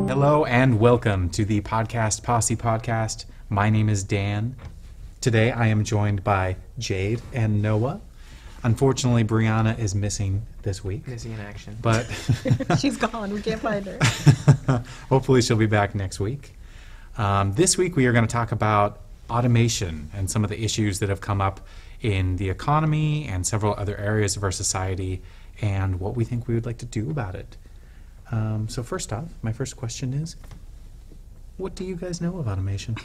Hello and welcome to the Posse podcast. My name is Dan. Today I am joined by Jade and Noah. Unfortunately, Brianna is missing this week. Missing in action. But she's gone. We can't find her. Hopefully she'll be back next week. This week we are going to talk about automation and some of the issues that have come up in the economy and several other areas of our society and what we think we would like to do about it. So first off, my first question is, what do you guys know of automation?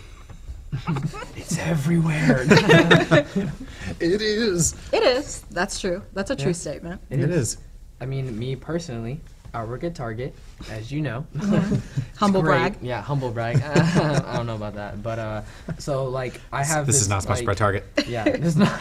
It's everywhere. It is. It is. That's true. That's a true statement. It is. I mean, me personally, I work at Target, as you know. Humble brag. Yeah, humble brag. I don't know about that, but so like I have. This is not sponsored by Target. Yeah, it's not.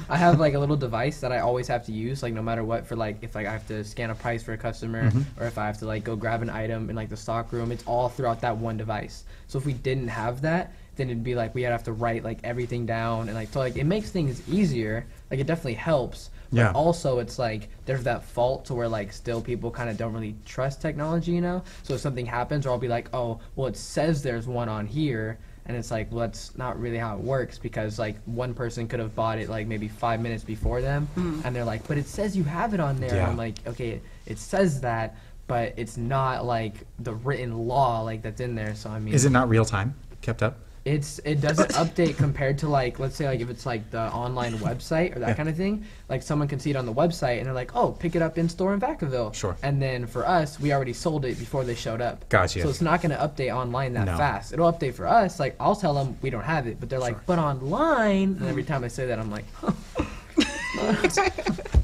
I have like a little device that I always have to use, like no matter what, for like if like I have to scan a price for a customer, or if I have to like go grab an item in like the stock room. It's all throughout that one device. So if we didn't have that, then it'd be like we'd have to write like everything down, and like so like it makes things easier. Like it definitely helps. But also it's like there's that fault to where like still people kind of don't really trust technology, you know? So if something happens, or I'll be like, oh, well it says there's one on here, and it's like, well that's not really how it works, because like one person could have bought it like maybe 5 minutes before them, and they're like, but it says you have it on there. And I'm like, okay, it says that, but it's not like the written law like that's in there. So I mean, Is it not real time kept up? It doesn't update compared to like, let's say like if it's like the online website or that kind of thing, like someone can see it on the website and they're like, oh, pick it up in store in Vacaville. Sure. And then for us, we already sold it before they showed up. Gotcha. So it's not going to update online that fast. It'll update for us. Like I'll tell them we don't have it, but they're like, but online. And every time I say that, I'm like,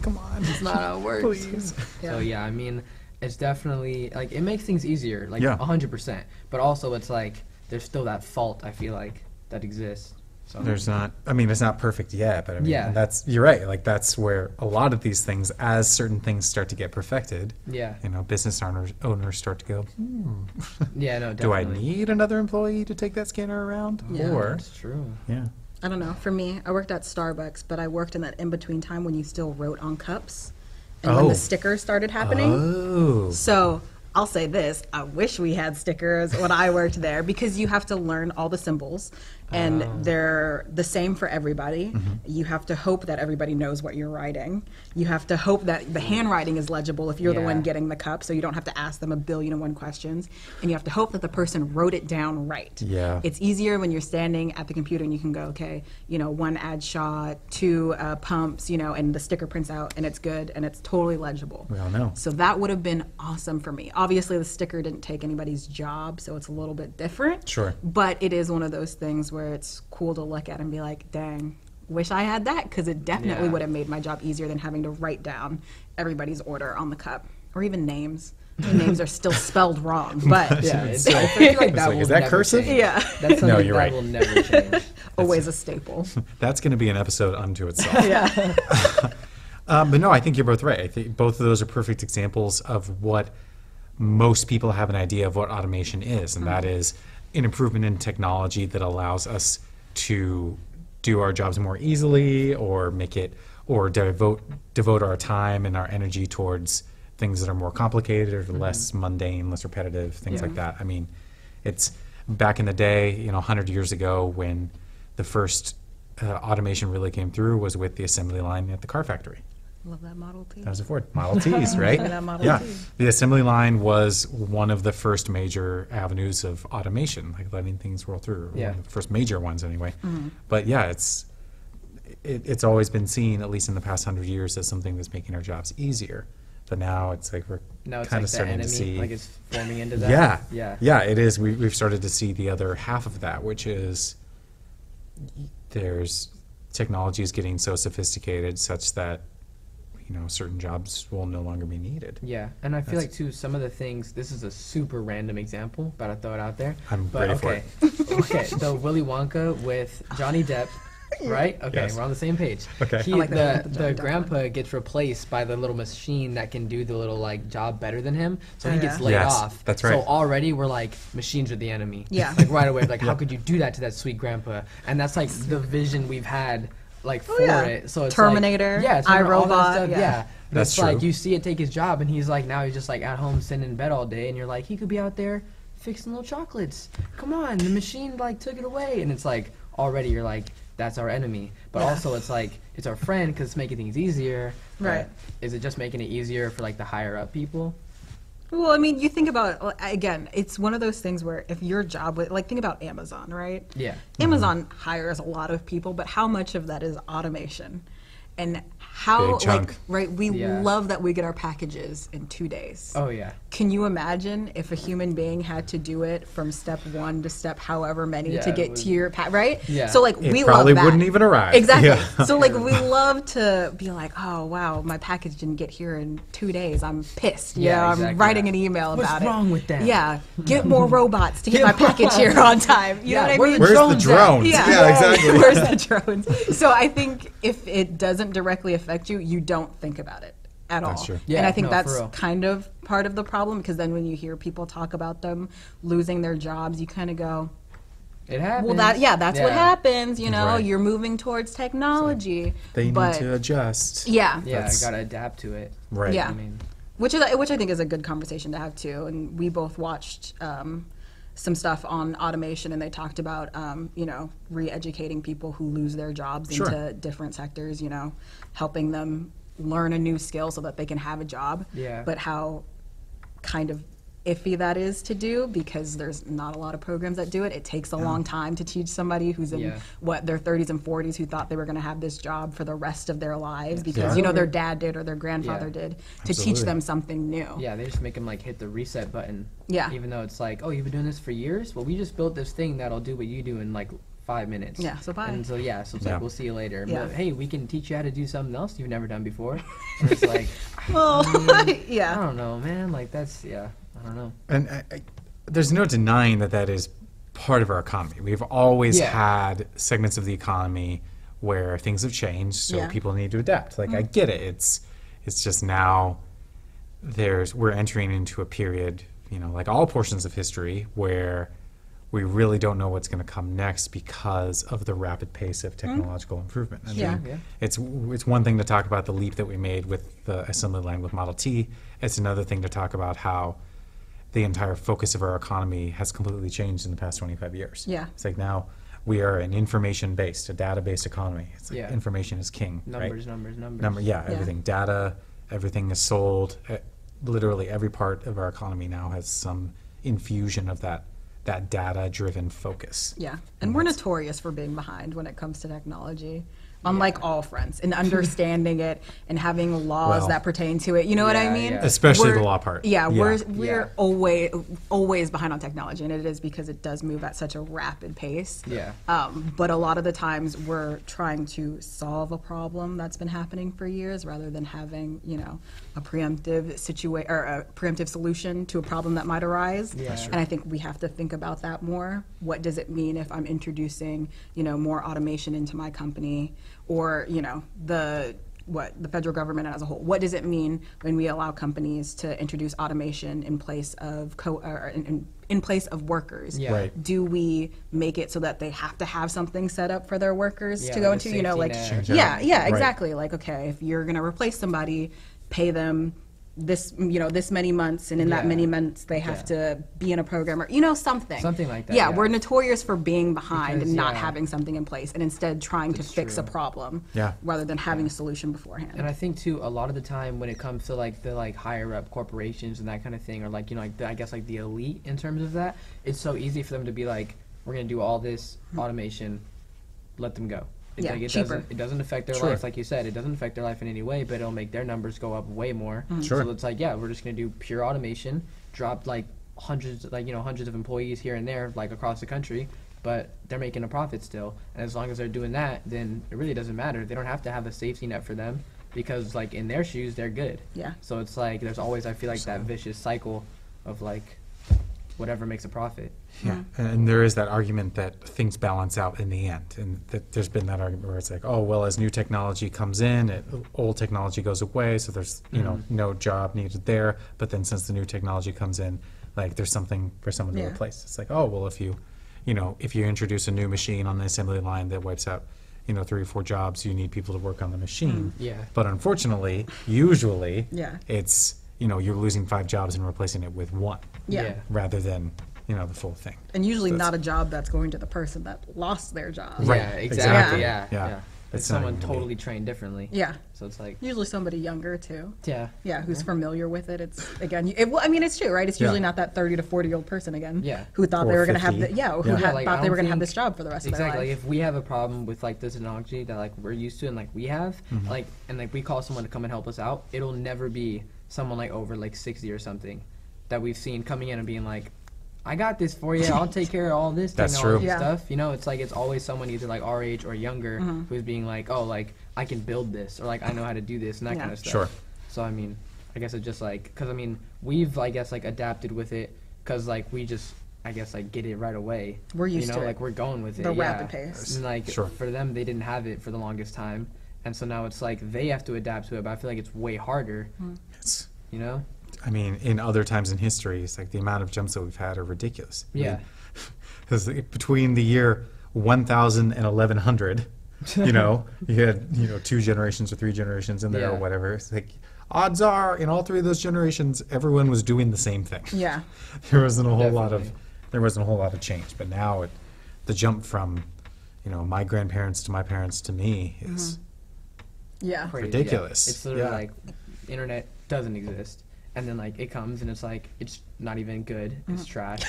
Come on. it's not how it works. Please. So yeah, I mean, it's definitely like it makes things easier, like 100%. But also it's like, there's still that fault, I feel like, that exists. So There's not, I mean, it's not perfect yet, but I mean, Yeah. you're right. Like, that's where a lot of these things, as certain things start to get perfected, yeah, you know, business owners start to go, yeah, no, do I definitely. need another employee to take that scanner around? Yeah. Or, That's true. yeah. I don't know. For me, I worked at Starbucks, but I worked in that in-between time when you still wrote on cups and when Oh. the stickers started happening. Oh. So I'll say this. I wish we had stickers when I worked there, because you have to learn all the symbols, and they're the same for everybody. You have to hope that everybody knows what you're writing. You have to hope that the handwriting is legible if you're the one getting the cup, so you don't have to ask them 1,000,001 questions. And you have to hope that the person wrote it down right. Yeah. It's easier when you're standing at the computer and you can go, okay, you know, 1 ad shot, 2 pumps, you know, and the sticker prints out and it's good and it's totally legible. We all know. So that would have been awesome for me. Obviously, the sticker didn't take anybody's job, so it's a little bit different. Sure. But it is one of those things where it's cool to look at and be like, dang, wish I had that, because it definitely would have made my job easier than having to write down everybody's order on the cup, or even names. The names are still spelled wrong, but Yeah, it's, I feel like that like, will is that never cursive? change. yeah, That's something you're that right. will never change. always a staple. That's going to be an episode unto itself. Yeah. But no, I think you're both right. I think both of those are perfect examples of what most people have an idea of what automation is, and that is an improvement in technology that allows us to do our jobs more easily, or make it, or devote our time and our energy towards things that are more complicated or less mundane, less repetitive, things like that. I mean, it's back in the day, you know, 100 years ago, when the first automation really came through was with the assembly line at the car factory. Love that Model T. That was a Ford. Model Ts, right? That Model Yeah. T. The assembly line was one of the first major avenues of automation, like letting things roll through. Yeah. One of the first major ones, anyway. But yeah, it's always been seen, at least in the past 100 years, as something that's making our jobs easier. But now it's like we're No, it's kind like of the starting enemy, to see. like it's forming into that. Yeah. Yeah. Yeah, it is. We've started to see the other half of that, which is there's technology is getting so sophisticated such that, you know, certain jobs will no longer be needed. Yeah, and I feel like too, some of the things, this is a super random example, but I throw it out there. I'm But ready for okay, okay, so Willy Wonka with Johnny Depp, right? Okay, Yes. we're on the same page. Okay. He, I like that the with the Johnny Depp grandpa gets replaced by the little machine that can do the little like job better than him, so he Oh, gets yeah. laid Yes, off. that's So right. already we're like, machines are the enemy. Yeah. Like right away, like how could you do that to that sweet grandpa? And that's like the vision we've had. Like for yeah. it, so it's Terminator, like, yeah, Terminator, all that iRobot, stuff, yeah. But That's it's like true. you see it take his job, and he's like now he's just like at home sitting in bed all day, and you're like he could be out there fixing little chocolates. Come on, the machine like took it away, and it's like already you're like that's our enemy. But Yeah. also it's like it's our friend because it's making things easier. But Right. is it just making it easier for like the higher up people? Well, I mean, you think about, again, it's one of those things where if your job, like think about Amazon, right? Yeah. Amazon hires a lot of people, but how much of that is automation? And how, Big chunk. like, right, we Yeah. love that we get our packages in 2 days. Oh yeah. Can you imagine if a human being had to do it from step 1 to step however many Yeah, to it get would- to your right? Yeah. So like It we probably love that. wouldn't even arrive. Exactly. Yeah. So like we love to be like, oh wow, my package didn't get here in 2 days. I'm pissed. You Yeah, know, exactly. I'm writing an email What's about it. wrong with them? Yeah, get more robots to get my package here on time. You know what I where mean? the Where's the drones at? drones? Yeah, exactly. Where's the drones? So I think if it doesn't directly affect you, you don't think about it at all. That's true. And Yeah, I think no, for that's real. kind of part of the problem, because then when you hear people talk about them losing their jobs, you kind of go, It happens. well, that's what happens. You know, Right. you're moving towards technology. They but, need to adjust. Yeah. Yeah, I That's- gotta adapt to it. Right. Yeah. I mean, Which I think is a good conversation to have too. And we both watched some stuff on automation, and they talked about re-educating people who lose their jobs Sure. into different sectors. You know, helping them learn a new skill so that they can have a job. Yeah. But how kind of iffy that is to do, because there's not a lot of programs that do it. It takes a long time to teach somebody who's in Yeah. their 30s and 40s who thought they were going to have this job for the rest of their lives because Yeah. their dad did or their grandfather Yeah. did, to teach Absolutely. them something new. yeah, they just make them like hit the reset button. Yeah. Even though it's like, oh, you've been doing this for years. Well, we just built this thing that'll do what you do in like 5 minutes. Yeah, so bye. And so yeah, so it's Yeah. like we'll see you later. Yeah. But hey, we can teach you how to do something else you've never done before. And it's like, Well, I yeah. don't know, man. Like that's I don't know. And there's no denying that is part of our economy. We've always Yeah. had segments of the economy where things have changed, so Yeah. people need to adapt. Like I get it. It's just now we're entering into a period, like all portions of history, where we really don't know what's going to come next because of the rapid pace of technological improvement. I Yeah. mean, Yeah. it's one thing to talk about the leap that we made with the assembly line with Model T. It's another thing to talk about how the entire focus of our economy has completely changed in the past 25 years. Yeah. It's like now we are an information-based, a data-based economy. It's like Yeah. information is king, Numbers, right? numbers. Yeah, Yeah. everything. Data, everything is sold. Literally every part of our economy now has some infusion of that data-driven focus. Yeah, and we're notorious for being behind when it comes to technology, on like all fronts, and understanding it and having laws Well, that pertain to it. You know what I yeah, mean? yeah. Especially We're- the law part. Yeah, Yeah. we're Yeah. always behind on technology, and it is because it does move at such a rapid pace. Yeah. But a lot of the times we're trying to solve a problem that's been happening for years, rather than having a preemptive solution to a problem that might arise. Yeah. That's true. And I think we have to think about that more. What does it mean if I'm introducing more automation into my company, or the federal government as a whole? What does it mean when we allow companies to introduce automation in place of in place of workers? Yeah. Right. Do we make it so that they have to have something set up for their workers Yeah, to go like a into? safety net. Yeah, Right. exactly. Like, okay, if you're gonna replace somebody, pay them this many months, and in that Yeah. many months they have to be in a program, or something. Something like that, Yeah, yeah. we're notorious for being behind Because, and not yeah. having something in place, and instead trying to That's fix a true. problem, Yeah. rather than having a solution beforehand. And I think too, a lot of the time when it comes to like the higher up corporations and that kind of thing, or like I guess like the elite in terms of that, it's so easy for them to be like, we're gonna do all this automation, let them go. Yeah, Like, cheaper. it doesn't affect their Sure. life, like you said. It doesn't affect their life in any way, but it'll make their numbers go up way more. Sure. So it's like, yeah, we're just gonna do pure automation, drop like hundreds of employees here and there, like across the country, but they're making a profit still. And as long as they're doing that, then it really doesn't matter. They don't have to have a safety net for them, because like in their shoes, they're good. Yeah. So it's like there's always, I feel like, that vicious cycle of like whatever makes a profit. Yeah, and there is that argument that things balance out in the end, and that there's been that argument where it's like, oh well, as new technology comes in, old technology goes away, so there's no job needed there. But then since the new technology comes in, like there's something for someone to Yeah. replace. It's like, oh well, if you introduce a new machine on the assembly line that wipes out 3 or 4 jobs, you need people to work on the machine. Yeah. But unfortunately, usually, Yeah. it's, you're losing 5 jobs and replacing it with 1 Yeah. rather than, the full thing. And usually That's- not a job that's going to the person that lost their job. Right, Yeah, exactly. exactly. Yeah. Yeah. Yeah. It's It's not someone even gonna be- totally trained differently. Yeah. So it's like, Usually somebody younger too. yeah. Yeah, who's familiar with it. It's again, well, I mean, it's true, right? It's usually Yeah. not that 30 to 40-year-old person again. Yeah. Who thought Or they were going to have 50. who Yeah. had, Like, thought I they were don't going to have think- this job for the rest of Exactly. their Like life. if we have a problem with like this technology that like we're used to and like we have, like and like we call someone to come and help us out, it'll never be someone like over like 60 or something that we've seen coming in and being like, I got this for you. I'll take care of all this That's technology true. Yeah. stuff. It's like it's always someone either like our age or younger who's being like, oh, like I can build this or like I know how to do this and that Yeah. kind of stuff. Sure. So I mean, I guess it's just like because I mean we've I guess like adapted with it because like we just I guess like get it right away. We're used to it. Like we're going with it. The yeah. rapid pace. And like Sure. for them, they didn't have it for the longest time, and so now it's like they have to adapt to it. But I feel like it's way harder. It's, You know? I mean, in other times in history, it's like the amount of jumps that we've had are ridiculous. Yeah. Because between the year 1000 and 1100, you had 2 generations or 3 generations in there Yeah. or whatever. It's like odds are in all 3 of those generations, everyone was doing the same thing. Yeah. There wasn't a whole lot of Definitely. change. But now the jump from my grandparents to my parents to me is Yeah. Crazy, ridiculous. Yeah. It's literally Yeah. like internet doesn't exist. And then like it comes and it's like it's not even good. It's trash.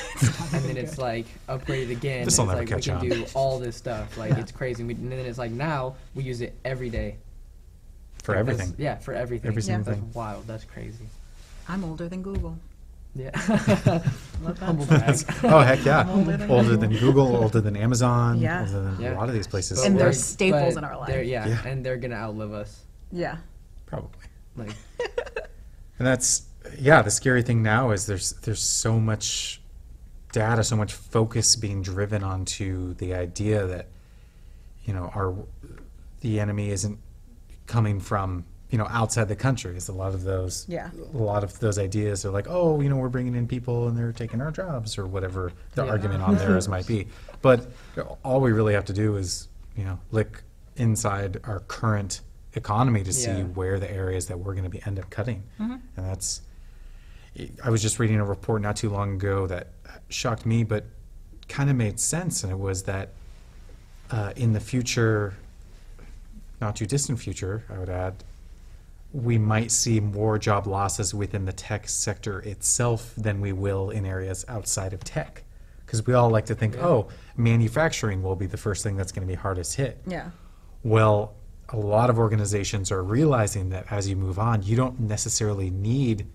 And then it's like upgraded again. This'll and never it's like catch we on. can do all this stuff. Like it's crazy. And then it's like now we use it every day. for Like, everything. Yeah, for everything. Every single That's thing. wild. That's crazy. I'm older than Google. Yeah. Love Humble that. brag. Oh, heck yeah. Older than Google, older than Amazon, Yeah. older than Yeah. a lot of these places. And But they're we're- staples but in our life. they're- Yeah, Yeah. and they're gonna outlive us. Yeah. Probably. Like, And that's, the scary thing now is there's so much data, so much focus being driven onto the idea that, the enemy isn't coming from, outside the country. It's a lot of those, Yeah. a lot of those ideas are like, oh, we're bringing in people and they're taking our jobs or whatever the Yeah. argument on theirs might be. But all we really have to do is, look inside our current economy to see Yeah. where the areas that we're going to be end up cutting. And that's, I was just reading a report not too long ago that shocked me, but kind of made sense. And it was that in the future, not too distant future, I would add, we might see more job losses within the tech sector itself than we will in areas outside of tech. Because we all like to think, oh, manufacturing will be the first thing that's going to be hardest hit. Yeah. Well, a lot of organizations are realizing that as you move on, you don't necessarily need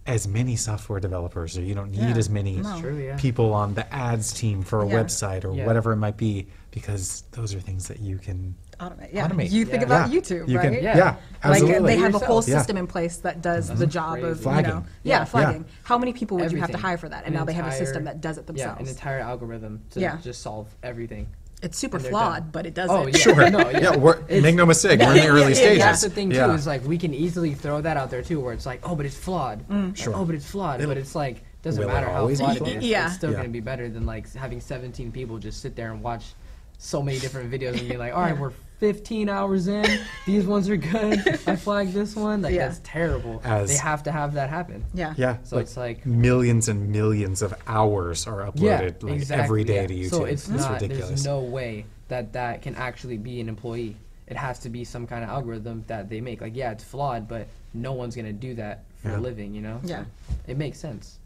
as many software developers, or you don't need Yeah. as many No. true, yeah. people on the ads team for a Yeah. website or Yeah. whatever it might be, because those are things that you can Automate. Yeah. automate. You think Yeah. about Yeah. YouTube, You right? can, Yeah. yeah, Like absolutely. they have a whole Yourself. Yeah. system in place that does the job of Flagging. yeah, Yeah. flagging. How many people would you have to Everything. hire for that? And An now they have a system entire- that does it Yeah, themselves. an entire algorithm to Yeah. just solve everything. It's super and they're flawed, done. but it does Oh, it. yeah. Sure. No, yeah. Yeah, make no mistake, we're in the early yeah, stages. yeah. That's the thing too. Yeah. Is like we can easily throw that out there too, where it's like, oh, but it's flawed. Like, Sure. oh, but it's flawed. It'll- But it's like doesn't will it matter how always be flawed it flawed? is. Yeah. It's still Yeah. gonna be better than like having 17 people just sit there and watch so many different videos and be like, all right, we're 15 hours in. These ones are good. I flagged this one. Like Yeah. that's terrible. As- They have to have that happen. Yeah. Yeah, So it's like millions and millions of hours are uploaded like exactly, every day yeah. to YouTube. So it's not. ridiculous. There's no way that can actually be an employee. It has to be some kind of algorithm that they make. Like, yeah, it's flawed, but no one's gonna do that for Yeah. a living. So Yeah. it makes sense.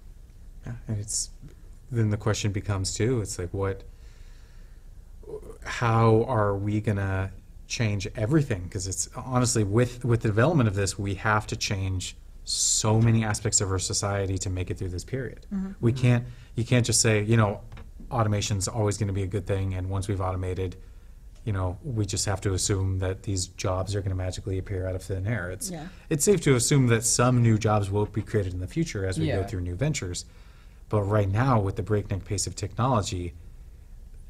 Yeah, and then the question becomes too. It's like how are we gonna change everything? Because it's honestly with the development of this, we have to change so many aspects of our society to make it through this period. You can't just say automation's always going to be a good thing, and once we've automated, we just have to assume that these jobs are going to magically appear out of thin air. It's safe to assume that some new jobs will be created in the future as we go Yeah. through new ventures. But right now, with the breakneck pace of technology,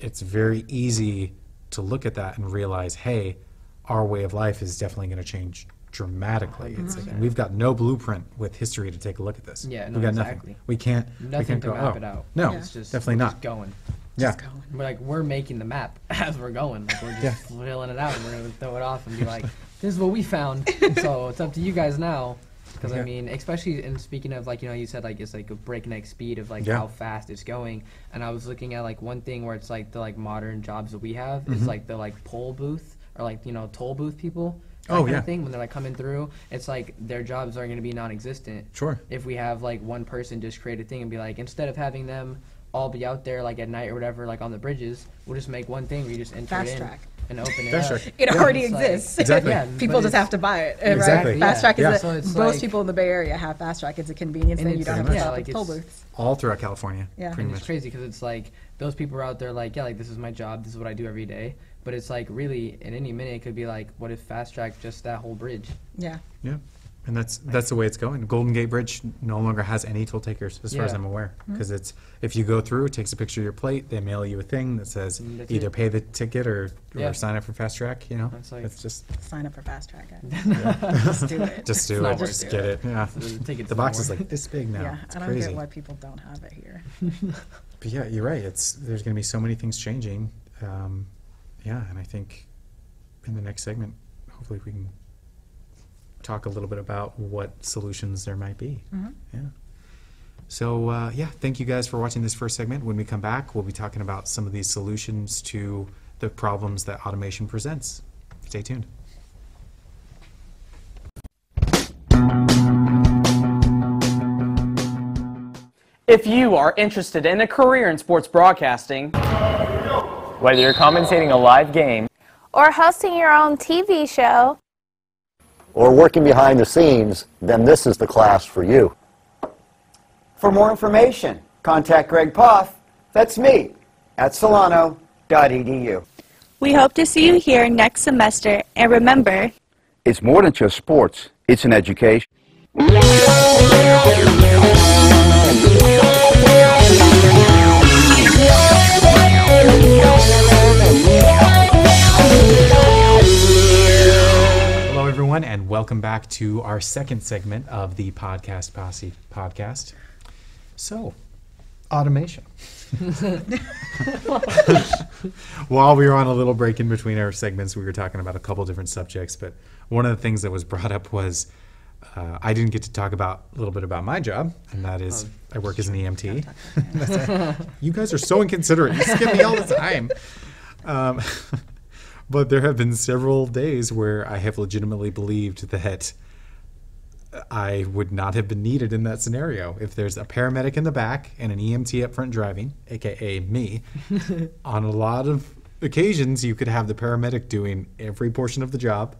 it's very easy to look at that and realize, hey, our way of life is definitely going to change dramatically. It's like, and we've got no blueprint with history to take a look at this. Yeah, no, we've got exactly. nothing. We can't Nothing to go, map oh, it out. No, It's just definitely we're not. just going. Yeah. Just going. We're making the map as we're going. Like we're just Yeah. filling it out, and we're gonna throw it off and be like, "This is what we found." So it's up to you guys now. Because Yeah. I mean, especially in speaking of like, you said like it's like a breakneck speed of like Yeah. how fast it's going, and I was looking at like one thing where it's like the like modern jobs that we have Mm-hmm. is like the like poll booth or like toll booth people. That Oh, kind yeah. of thing when they're like coming through, it's like their jobs are going to be non-existent. Sure. If we have like one person just create a thing and be like, instead of having them all be out there like at night or whatever, like on the bridges, we'll just make one thing where you just enter Fast it in track. and open it Fast up. track. It Yeah. already It's like- exists. Exactly. Yeah, People but just it's- have to buy it, Exactly. right? Fast Yeah. track is Yeah. a, So it's most like- people in the Bay Area have fast track. It's a convenience And thing. You it's don't have pretty to much. stop like at toll it's- booths. All throughout California. Yeah. Pretty And much. it's crazy because it's like those people are out there like, yeah, like this is my job, this is what I do every day. But it's like really, in any minute, it could be like, what if fast track just that whole bridge? Yeah. Yeah. And that's the way it's going. Golden Gate Bridge no longer has any toll takers, as far as Yeah. I'm aware, because it's if you go through, it takes a picture of your plate, they mail you a thing that says And that's either it. pay the ticket or Yeah. sign up for fast track. That's like- it's just Sign up for fast track, guys. Just do it. just do not it, worth just it. get it. Yeah, The ticket's the not box is worth like this big now. Yeah, It's I don't crazy. get why people don't have it here. But yeah, you're right. There's going to be so many things changing. Yeah, and I think in the next segment, hopefully we can talk a little bit about what solutions there might be. Mm-hmm. Yeah. So yeah, thank you guys for watching this first segment. When we come back, we'll be talking about some of these solutions to the problems that automation presents. Stay tuned. If you are interested in a career in sports broadcasting, whether you're commentating a live game, or hosting your own TV show, or working behind the scenes, then this is the class for you. For more information, contact Greg Poff, that's me, at solano.edu. we hope to see you here next semester. And remember, It's more than just sports, it's an education. Hello, everyone, and welcome back to our second segment of the Podcast Posse podcast. So, automation. While we were on a little break in between our segments, we were talking about a couple different subjects, but one of the things that was brought up was I didn't get to talk about a little bit about my job, and that is I work as an EMT. You guys are so inconsiderate. You skip me all the time. But there have been several days where I have legitimately believed that I would not have been needed in that scenario. If there's a paramedic in the back and an EMT up front driving, aka me, on a lot of occasions you could have the paramedic doing every portion of the job,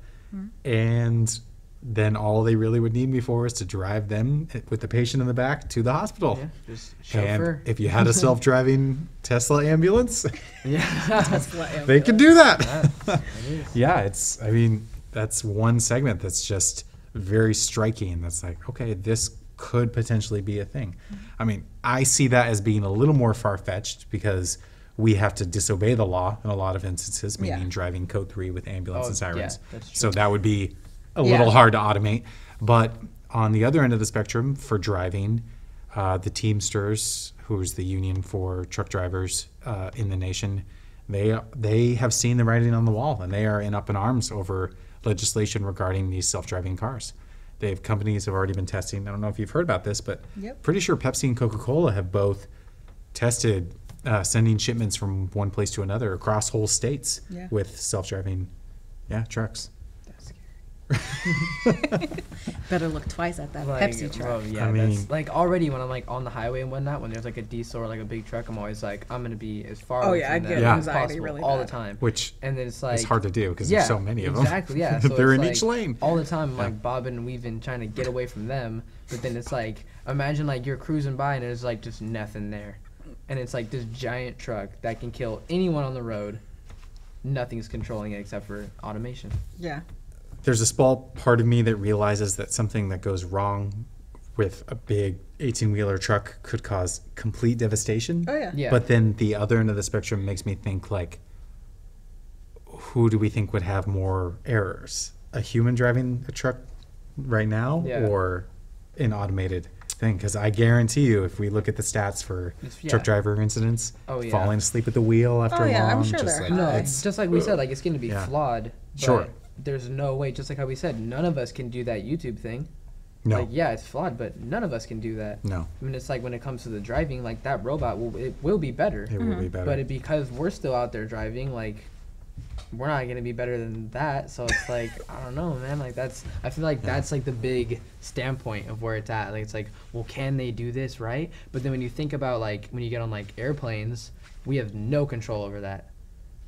and then all they really would need me for is to drive them with the patient in the back to the hospital. Yeah, just And chauffeur. if you had a self-driving Tesla ambulance, Yeah. they could do that. Yeah, I mean, that's one segment that's just very striking. That's like, okay, this could potentially be a thing. I mean, I see that as being a little more far-fetched because we have to disobey the law in a lot of instances, meaning Yeah. driving code 3 with ambulance Oh, and sirens. yeah, that's true. So that would be a Yeah. little hard to automate. But on the other end of the spectrum, for driving, the Teamsters, who's the union for truck drivers in the nation, they have seen the writing on the wall, and they are up in arms over legislation regarding these self-driving cars. Companies have already been testing. I don't know if you've heard about this, but Yep. pretty sure Pepsi and Coca-Cola have both tested sending shipments from one place to another across whole states Yeah. with self-driving trucks. That's scary. Better look twice at that Like, Pepsi truck. well, yeah, I that's mean- like already when I'm like on the highway and whatnot, when there's like a diesel or like a big truck, I'm always like, I'm gonna be as far Oh, away yeah, I from get them Yeah. as anxiety possible really all bad. the time. Which And then it's like it's hard to do because yeah, there's so many of them. exactly, yeah. So They're it's in like each lane. all the time. I'm Yeah. like bobbing and weaving, trying to get away from them. But then it's like, imagine like you're cruising by and there's like just nothing there, and it's like this giant truck that can kill anyone on the road. Nothing's controlling it except for automation. Yeah. There's a small part of me that realizes that something that goes wrong with a big 18-wheeler truck could cause complete devastation. Oh, yeah. Yeah. But then the other end of the spectrum makes me think, like, who do we think would have more errors? A human driving a truck right now Yeah. or an automated? the thing, because I guarantee you, if we look at the stats for Yeah. truck driver incidents, Oh, yeah. falling asleep at the wheel after Oh, yeah, I'm long, sure just there like, No, it's just like we said, like it's going to be Yeah. flawed. But Sure. there's no way. Just like how we said, none of us can do that YouTube thing. no, Like, yeah, it's flawed, but none of us can do that. no, I mean, it's like when it comes to the driving, like that robot will be better. it will be better. But because we're still out there driving, like we're not gonna be better than that. So it's like I don't know, man. Like I feel like that's like the big standpoint of where it's at. Like it's like, well, can they do this right? But then when you think about like when you get on like airplanes, we have no control over that,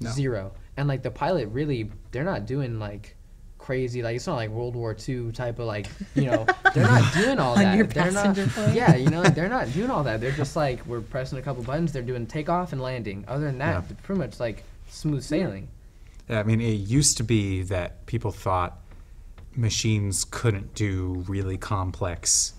No. zero. And like the pilot really, they're not doing like crazy, like it's not like World War II type of like, you know, they're not doing all On that. your They're not, passenger plane? yeah, you know, like, they're not doing all that. They're just like we're pressing a couple buttons. They're doing takeoff and landing. Other than that, Yeah. they're pretty much like smooth sailing. Yeah, I mean, it used to be that people thought machines couldn't do really complex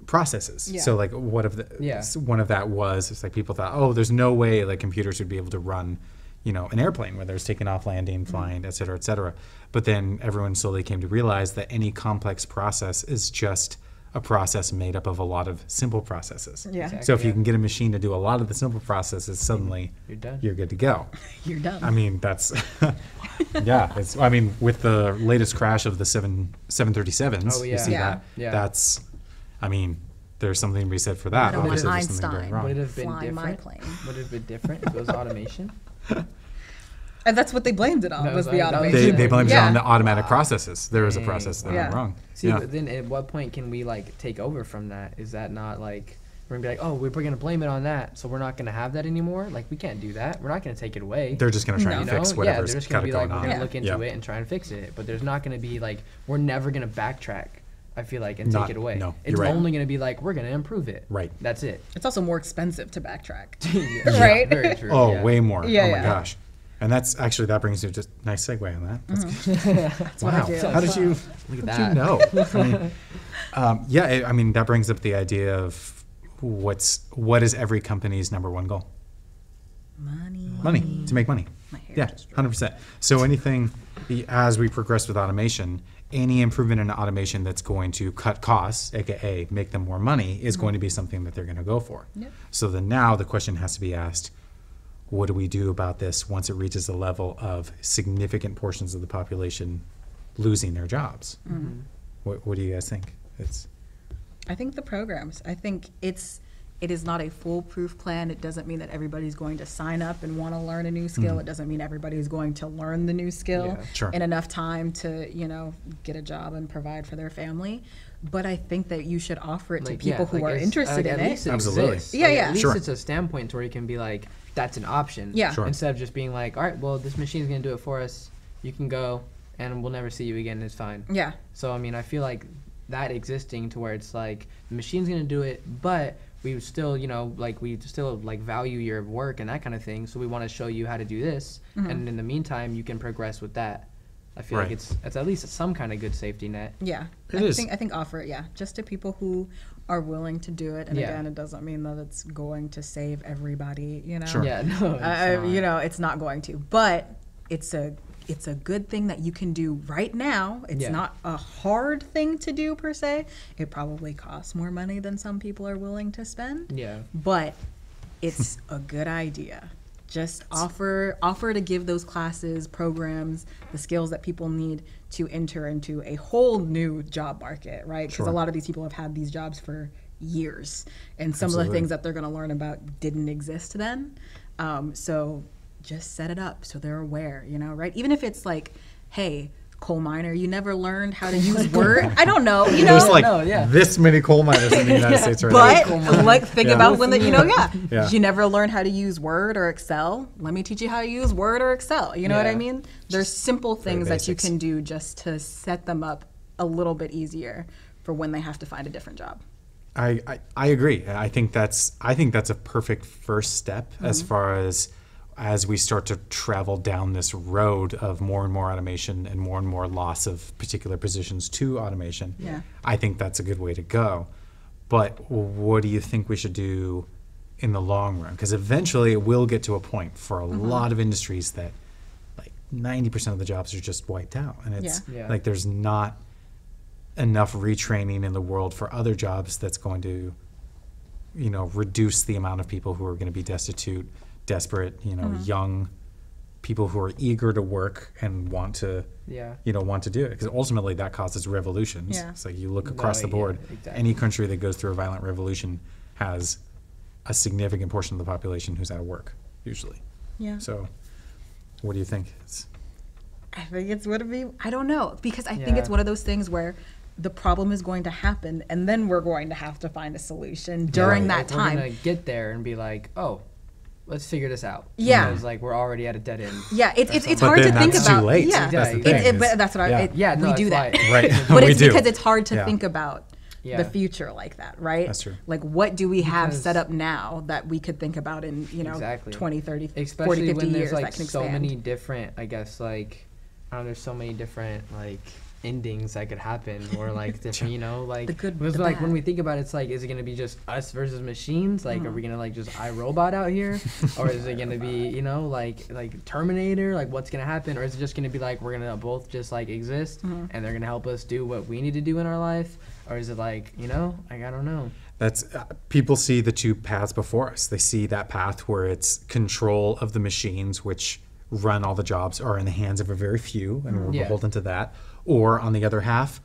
processes. Yeah. So, like, what if Yeah. one of that was, it's like people thought, oh, there's no way like computers would be able to run, you know, an airplane, whether it's taking off, landing, flying, et cetera, et cetera. But then everyone slowly came to realize that any complex process is just a process made up of a lot of simple processes. Yeah. Exactly. So if you Yeah. can get a machine to do a lot of the simple processes, suddenly You're done. you're good to go. You're done. I mean, that's yeah. It's, I mean, with the latest crash of the 737s, Oh, you yeah. see Yeah. that. Yeah. That's, I mean, there's something to be said for that. I don't want Obviously, there's something Einstein. going wrong. Would it have been Flying my different? plane. Would it have been different if it was automation? And that's what they blamed it on, That was was the like- that was automation. They blamed Yeah. it on the automatic processes. There was a Dang. process that Yeah. went wrong. See, yeah. but then at what point can we like take over from that? Is that not like we're gonna be like, oh, we're gonna blame it on that, so we're not gonna have that anymore? Like we can't do that. We're not gonna take it away. They're just going to try No. and You know? fix Yeah, whatever's they're just kind gonna of be like, going we're on. gonna look into Yeah. it and try and fix it. But there's not gonna be like, we're never gonna backtrack. I feel like and Not- take it away. no, It's you're right. only gonna be like we're gonna improve it. Right. That's it. It's also more expensive to backtrack. Yeah, Right? Very true. Oh, yeah. way more. Yeah, oh my yeah. gosh. And that's actually, that brings you just nice segue on that. That's That's what I wow. do. How did you, Look at how did that. you know? I mean, yeah, I mean, that brings up the idea of what is every company's number one goal? Money, to make money. My hair Yeah, just dropped. 100%. So anything, as we progress with automation, any improvement in automation that's going to cut costs, aka make them more money, is going to be something that they're going to go for. Yep. So then now the question has to be asked, what do we do about this once it reaches a level of significant portions of the population losing their jobs? What do you guys think? It's I think the programs. I think it is not a foolproof plan. It doesn't mean that everybody's going to sign up and want to learn a new skill. It doesn't mean everybody's going to learn the new skill Yeah. Sure. in enough time to, you know, get a job and provide for their family. But I think that you should offer it to people who are it's- interested like, in at it. least it Absolutely. exists. Yeah, Like, yeah. At least Sure. it's a standpoint to where you can be like, that's an option. Yeah. Sure. Instead of just being like, all right, well, this machine's gonna do it for us. You can go, and we'll never see you again. It's fine. Yeah. So I mean, I feel like that existing to where it's like the machine's gonna do it, but we still, you know, like we still like value your work and that kind of thing. So we want to show you how to do this, and in the meantime, you can progress with that. I feel like Right. it's at least some kind of good safety net. Yeah. It I is. think offer it, yeah, just to people who are willing to do it. And Yeah. again, it doesn't mean that it's going to save everybody, you know. Sure. Yeah, no, it's not. You know, it's not going to. But it's a good thing that you can do right now. It's Yeah. not a hard thing to do per se. It probably costs more money than some people are willing to spend. Yeah. But it's a good idea. Just offer to give those classes, programs, the skills that people need to enter into a whole new job market, right? Because Sure. a lot of these people have had these jobs for years, and some of the Absolutely. things that they're going to learn about didn't exist then. So just set it up so they're aware, you know, right? Even if it's like, hey, coal miner, you never learned how to use Word. I don't know, you know. There's like no, yeah. this many coal miners in the United States right now. But like think Yeah. about when the, you know, Yeah. you never learned how to use Word or Excel. Let me teach you how to use Word or Excel. You know what I Yeah. mean? There's simple things that you basics. can do just to set them up a little bit easier for when they have to find a different job. I agree. I think that's a perfect first step as far as we start to travel down this road of more and more automation and more loss of particular positions to automation. Yeah. I think that's a good way to go. But what do you think we should do in the long run? Because eventually it will get to a point for a lot of industries that like 90% of the jobs are just wiped out. And it's Yeah. like there's not enough retraining in the world for other jobs that's going to, reduce the amount of people who are going to be destitute, desperate, young people who are eager to work and want to, want to do it. Because ultimately that causes revolutions. Yeah. It's like you look across the board, any country that goes through a violent revolution has a significant portion of the population who's out of work, usually. Yeah. So what do you think? I think it's going to be, I don't know, because I think it's one of those things where the problem is going to happen and then we're going to have to find a solution during that time. We're going to get there and be like, oh, let's figure this out. Yeah. Because like we're already at a dead end. Yeah, it's But hard to then think that's about. too late. Yeah, That's the thing. but that's what we do that. Right. But We it's do. because it's hard to Yeah. think about the future like that, right? That's true. Like what do we have Because- set up now that we could think about in, 20, 30, Especially 40, 50 when years there's like that can so expand. many different, I guess, like, I don't know, there's so many different like endings that could happen, or like different, like The good, because the like when bad. we think about it, it's like, is it gonna be just us versus machines? Like, are we gonna like just iRobot out here, or is it gonna be like Terminator? Like, what's gonna happen? Or is it just gonna be like we're gonna both just like exist, and they're gonna help us do what we need to do in our life? Or is it like, like I don't know. That's people see the two paths before us. They see that path where it's control of the machines, which run all the jobs, are in the hands of a very few, and we're beholden to that. Or on the other half,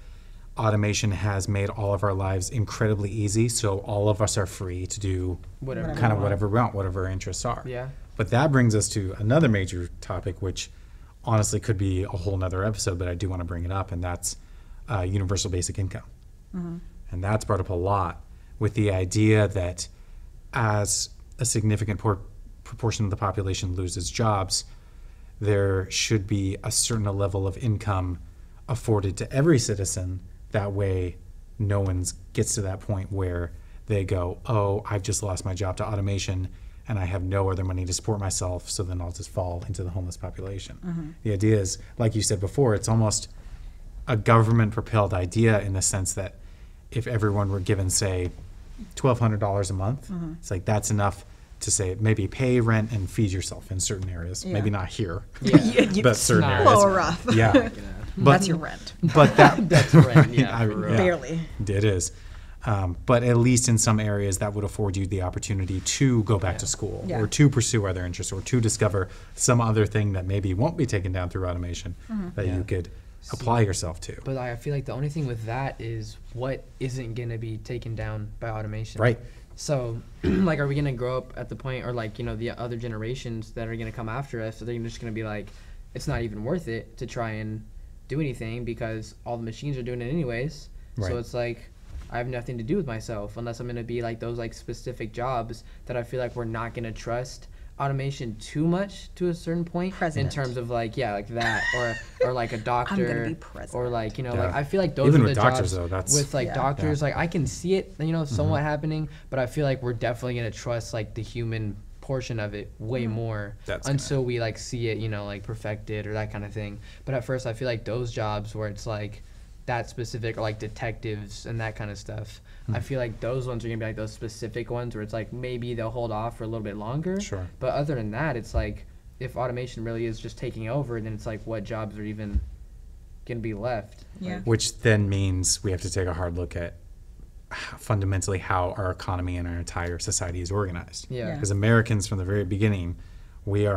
automation has made all of our lives incredibly easy, so all of us are free to do Whatever kind of we want. whatever we want, whatever our interests are. Yeah. But that brings us to another major topic, which honestly could be a whole nother episode, but I do want to bring it up, and that's universal basic income. And that's brought up a lot with the idea that as a significant proportion of the population loses jobs, there should be a certain level of income afforded to every citizen. That way, no one gets to that point where they go, oh, I've just lost my job to automation and I have no other money to support myself, so then I'll just fall into the homeless population. The idea is, like you said before, it's almost a government-propelled idea in the sense that if everyone were given, say, $1,200 a month, it's like that's enough to say maybe pay rent and feed yourself in certain areas. Maybe not here, but certain not. areas. A little rough. Yeah, but That's your rent. But that's rent, yeah, for real. Barely. It is. But at least in some areas that would afford you the opportunity to go back to school Yeah. or to pursue other interests or to discover some other thing that maybe won't be taken down through automation that you could apply yourself to. But I feel like the only thing with that is what isn't going to be taken down by automation. Right. So, like, are we going to grow up at the point, or like, the other generations that are going to come after us, so they're just going to be like, it's not even worth it to try and do anything because all the machines are doing it anyways. Right. So it's like, I have nothing to do with myself unless I'm going to be like those like specific jobs that I feel like we're not going to trust automation too much to a certain point President. in terms of like that or like a doctor I'm gonna be president. or like like Yeah. I feel like those Even are with the doctors, jobs though, that's- with like Yeah. doctors like I can see it somewhat happening, but I feel like we're definitely going to trust like the human portion of it way more That's until we like see it like perfected or that kind of thing. But at first I feel like those jobs where it's like that specific, or like detectives and that kind of stuff, I feel like those ones are gonna be like those specific ones where it's like maybe they'll hold off for a little bit longer. Sure. But other than that, it's like if automation really is just taking over, then it's like what jobs are even gonna be left? Yeah. Which then means we have to take a hard look at fundamentally how our economy and our entire society is organized. Yeah. Because Americans from the very beginning, we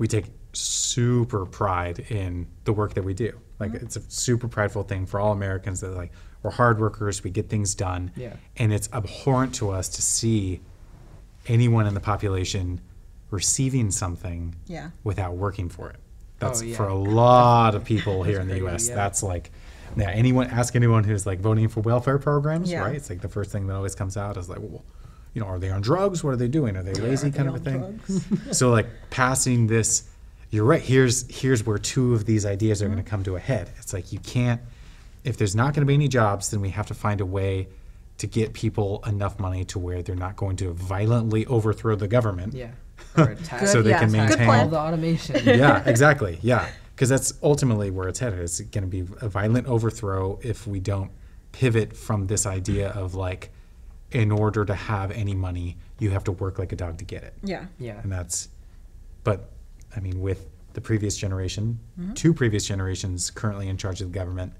take super pride in the work that we do. Like it's a super prideful thing for all Americans that like we're hard workers, we get things done. Yeah. And it's abhorrent to us to see anyone in the population receiving something Yeah. without working for it. That's Oh, yeah. for a lot of people here in the crazy, US. yeah. That's like ask anyone who's like voting for welfare programs, Yeah. right? It's like the first thing that always comes out is like, well, are they on drugs? What are they doing? Are they lazy kind of a thing? So like passing this, you're right, here's where two of these ideas are going to come to a head. It's like you can't, if there's not going to be any jobs, then we have to find a way to get people enough money to where they're not going to violently overthrow the government. Yeah. Or attack So they yeah. can Good maintain plan. all the automation. yeah, exactly. Yeah, because that's ultimately where it's headed. It's going to be a violent overthrow if we don't pivot from this idea of like, in order to have any money, you have to work like a dog to get it. Yeah. Yeah. And but I mean, with the previous generation, two previous generations currently in charge of the government,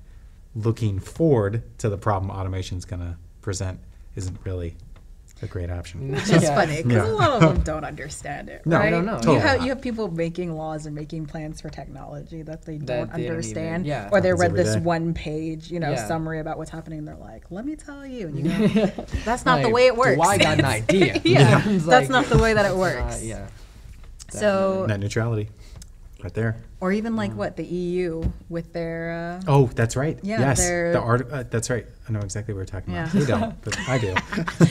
looking forward to the problem automation is going to present isn't really a great option. Which is Yeah. funny because a lot of them don't understand it. No, right? I don't know. Totally You have people making laws and making plans for technology that they don't they don't understand, even- yeah. or they Happens read every this day. one page, Yeah. summary about what's happening. And they're like, "Let me tell you," and you go, "That's not the Like, way it works." I got an idea. Yeah, It's that's like, not the way that it it's works. not- yeah. So, Net neutrality, right there. or even like what the EU with their. Oh, that's right. Yeah, yes, they're- that's right. I know exactly what we're talking about. Yeah. They don't, but I do.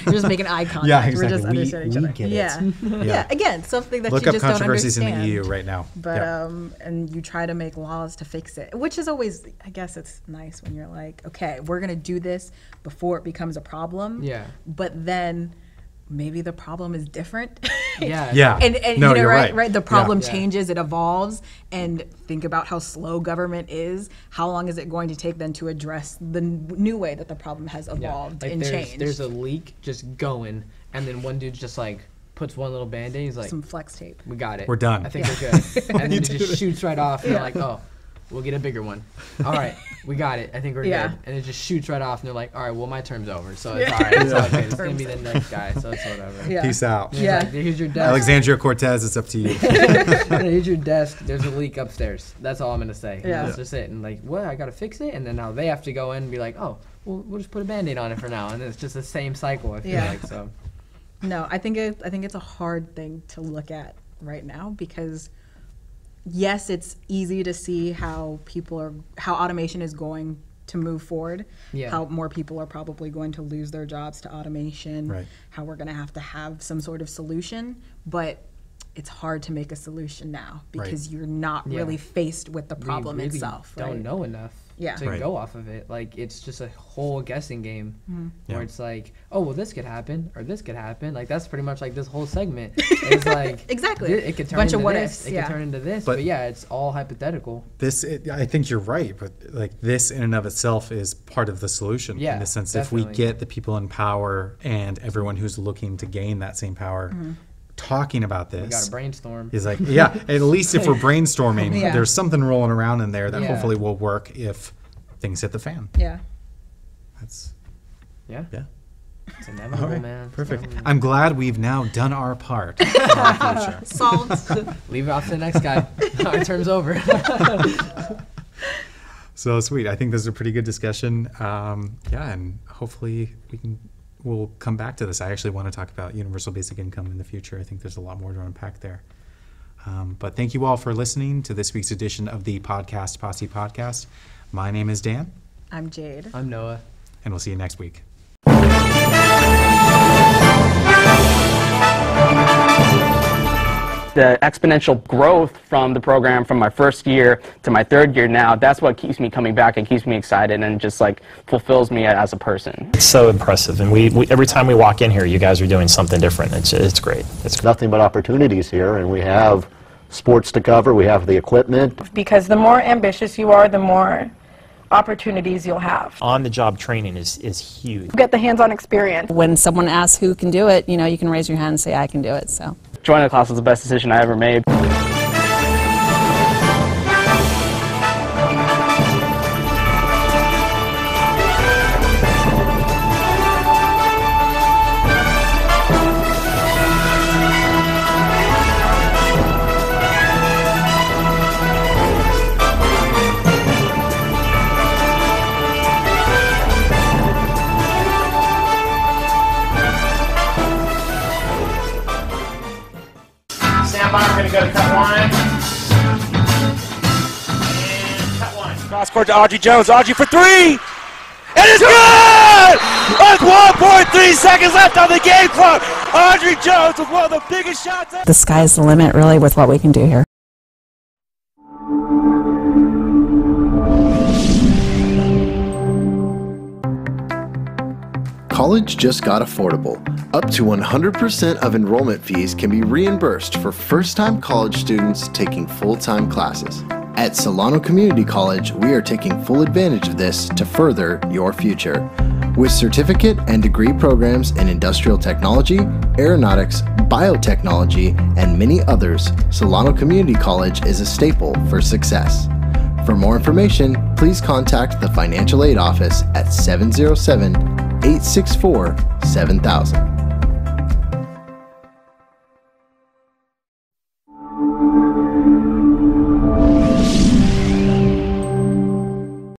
We're just making eye contact. Yeah, We're just exactly. understanding each We other. get it. Yeah. Yeah. Again, something that Look you up just don't controversies in understand. the EU right now. But Yeah. and you try to make laws to fix it, which is always, I guess it's nice when you're like, okay, we're gonna do this before it becomes a problem. Yeah. But then maybe the problem is different. Yeah. Yeah. And No, you know, you're right, right. the problem Yeah. changes, it evolves, and think about how slow government is. How long is it going to take then to address the new way that the problem has evolved Like and there's, changed? there's a leak just going, and then one dude just like puts one little band-aid. He's like, some flex tape. "We got it. We're done." I think we're good." And then it just shoots right off, and they're like, "Oh, we'll get a bigger one. All right, we got it. I think we're Yeah. good." And it just shoots right off, and they're like, "All right, well, my term's over, so it's all right. It's all good. It's gonna be the next guy, so it's whatever." Yeah. Peace out. He's Yeah. like, "Here's your desk. Alexandria Cortez, it's up to you. Here's your desk. There's a leak upstairs. That's all I'm gonna say. Yeah. That's just it." And like, what? I gotta fix it. And then now they have to go in and be like, "Oh, well, we'll just put a band-aid on it for now." And it's just the same cycle. I feel Yeah. like so. No, I think it's a hard thing to look at right now because yes, it's easy to see how automation is going to move forward. Yeah. How more people are probably going to lose their jobs to automation. Right. How we're going to have some sort of solution, but it's hard to make a solution now because you're not Yeah. really faced with the problem we really itself. don't right? know enough Yeah. to Right. go off of it. Like it's just a whole guessing game where Yeah. it's like, oh well, this could happen or this could happen. Like that's pretty much like this whole segment. It's like Exactly. It could turn Bunch into of what this. ifs, It yeah. could turn into this. But- But yeah, it's all hypothetical. I think you're right, but like this in and of itself is part of the solution. Yeah, in the sense, if we definitely. get the people in power and everyone who's looking to gain that same power talking about We got this, to brainstorm. is like, yeah, at least if we're brainstorming, Yeah. there's something rolling around in there that Yeah. hopefully will work if things hit the fan. Yeah. That's Yeah, yeah. it's inevitable, All right, man. It's perfect. inevitable. I'm glad we've now done our part in our future. Solved. Leave it off to the next guy. Our term's over. So sweet. I think this is a pretty good discussion. Yeah, and hopefully we'll come back to this. I actually want to talk about universal basic income in the future. I think there's a lot more to unpack there. But thank you all for listening to this week's edition of the Posse Podcast. My name is Dan, I'm Jade. I'm Noah. and we'll see you next week. The exponential growth from the program from my first year to my third year now, that's what keeps me coming back and keeps me excited and just like fulfills me as a person. It's so impressive, and we every time we walk in here, you guys are doing something different. It's great. It's great. Nothing but opportunities here, and we have sports to cover, we have the equipment. Because the more ambitious you are, the more opportunities you'll have. On-the-job training is huge. Get the hands-on experience. When someone asks who can do it, you can raise your hand and say, I can do it. So. Joining the class was the best decision I ever made. Stand by, we're going to go to cut one. And cut one. Cross court to Audrey Jones. Audrey for three. It is good! With 1.3 seconds left on the game clock. Audrey Jones with one of the biggest shots. The sky's the limit, really, with what we can do here. College just got affordable. Up to 100% of enrollment fees can be reimbursed for first-time college students taking full-time classes. At Solano Community College, we are taking full advantage of this to further your future. With certificate and degree programs in industrial technology, aeronautics, biotechnology, and many others, Solano Community College is a staple for success. For more information, please contact the Financial Aid Office at 707-864-7000.